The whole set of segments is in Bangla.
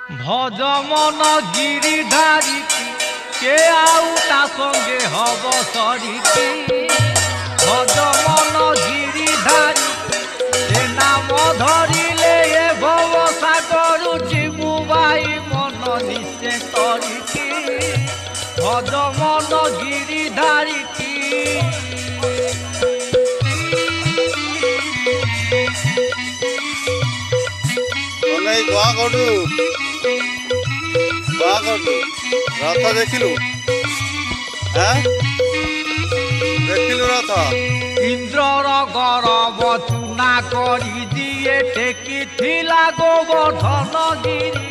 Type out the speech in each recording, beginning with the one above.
ভজ মন গিরিধারী কে আউ তা সঙ্গে হব সরিকি ভজ মন গিরিধারী সে নাম ধরিলে এ ভব সাগর জিবু ভাই মন নিশ্চে তরিকি ভজ মন গিরিধারী গোয়া গডু রথ দেখিলু হ্যাঁ দেখিলু রথ ইন্দ্রর গরব চুনা করি দিয়ে টেকিথিলা গোবর্ধন গিরি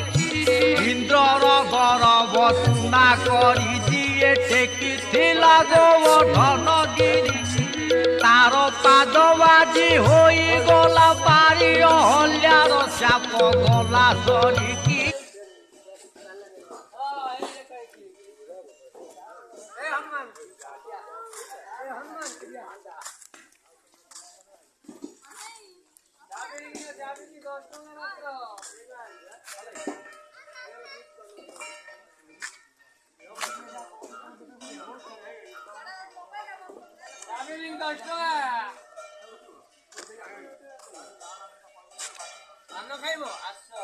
ইন্দ্রর গরব চুনা করি দিয়ে টেকিথিলা গোবর্ধন গিরি তার পাদ বাজি হই গলা পারি অহল্যার চাপ গলা সরিকি আমরা খাইব আসছো